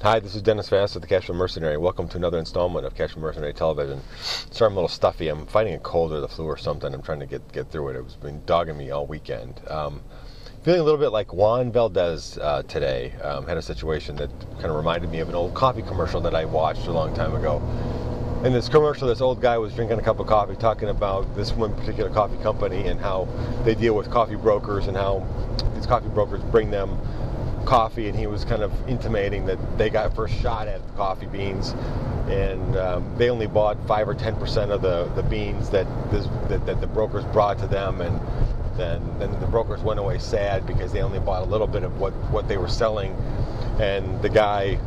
Hi, this is Dennis Fassett, the Cashflow Mercenary. Welcome to another installment of Cashflow Mercenary Television. Sorry I'm a little stuffy. I'm fighting a cold or the flu or something. I'm trying to get through it. It's been dogging me all weekend. Feeling a little bit like Juan Valdez today. Had a situation that kind of reminded me of an old coffee commercial that I watched a long time ago. In this commercial, this old guy was drinking a cup of coffee, talking about this one particular coffee company and how they deal with coffee brokers and how these coffee brokers bring them coffee, and he was kind of intimating that they got first shot at the coffee beans, and they only bought 5 or 10% of the beans that the brokers brought to them, and then the brokers went away sad because they only bought a little bit of what they were selling, and the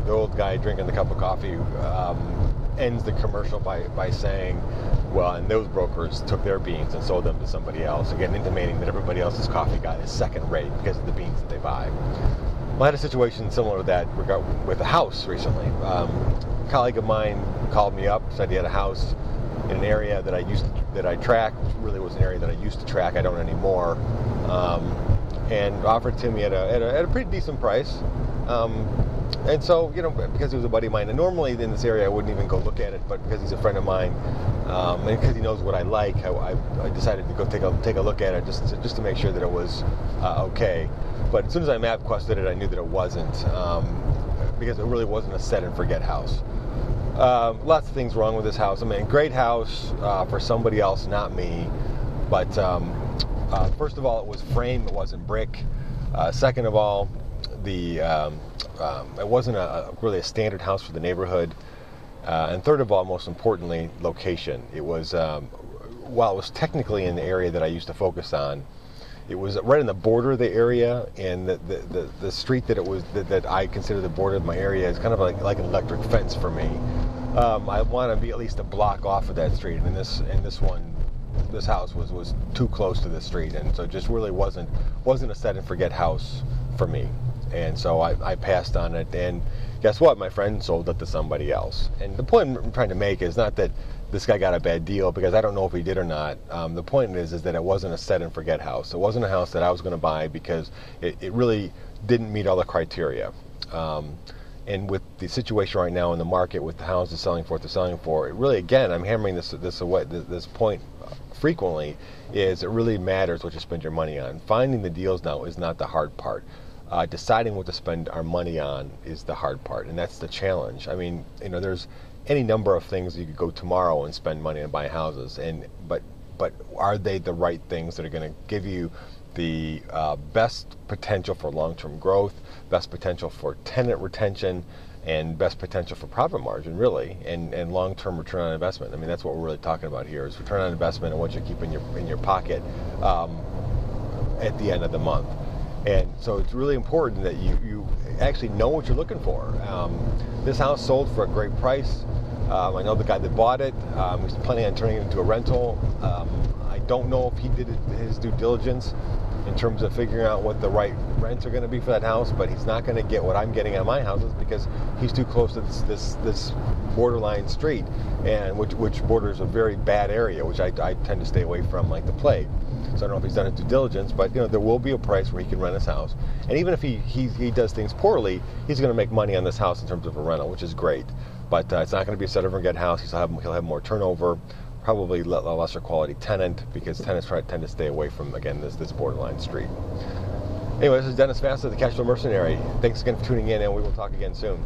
old guy drinking the cup of coffee ends the commercial by saying, well, and those brokers took their beans and sold them to somebody else, again intimating that everybody else's coffee got is second rate because of the beans that they buy. Well, I had a situation similar to that with a house recently. A colleague of mine called me up, said he had a house in an area that I track, which really was an area that I used to track. I don't anymore, and offered to me at a pretty decent price. And so, because he was a buddy of mine, and normally in this area I wouldn't even go look at it, but because he's a friend of mine, and because he knows what I like, I decided to go take a look at it just to make sure that it was okay. But as soon as I MapQuested it, I knew that it wasn't, because it really wasn't a set and forget house. Lots of things wrong with this house. I mean, great house for somebody else, not me. But first of all, it was frame, it wasn't brick. Second of all, it wasn't really a standard house for the neighborhood. And third of all, most importantly, location. It was, while it was technically in the area that I used to focus on, it was right in the border of the area, and the street that I consider the border of my area is kind of like an electric fence for me. I want to be at least a block off of that street, and this house was too close to the street, and so it just really wasn't a set and forget house for me. And so I passed on it, and guess what? My friend sold it to somebody else. And the point I'm trying to make is not that this guy got a bad deal, because I don't know if he did or not. The point is that it wasn't a set and forget house. It wasn't a house that I was going to buy because it really didn't meet all the criteria. And with the situation right now in the market, with the houses selling for what they're selling for, it really, again, I'm hammering this point frequently, is it really matters what you spend your money on. Finding the deals now is not the hard part. Deciding what to spend our money on is the hard part, and that's the challenge. I mean, there's any number of things you could go tomorrow and spend money and buy houses, but are they the right things that are going to give you the best potential for long-term growth, best potential for tenant retention, and best potential for profit margin, really, and long-term return on investment? I mean, that's what we're really talking about here, is return on investment and what you keep in your pocket at the end of the month. And so it's really important that you actually know what you're looking for. This house sold for a great price. I know the guy that bought it. He's planning on turning it into a rental. I don't know if he did his due diligence in terms of figuring out what the right rents are going to be for that house, but he's not going to get what I'm getting on my houses because he's too close to this borderline street, and which borders a very bad area, which I tend to stay away from like the plague. So I don't know if he's done his due diligence, but there will be a price where he can rent his house. And even if he does things poorly, he's going to make money on this house in terms of a rental, which is great. But it's not going to be a set and forget house. He'll have more turnover, probably a lesser quality tenant, because tenants tend to stay away from, again, this borderline street. Anyway, this is Dennis Fassett, the Cashflow Mercenary. Thanks again for tuning in, and we will talk again soon.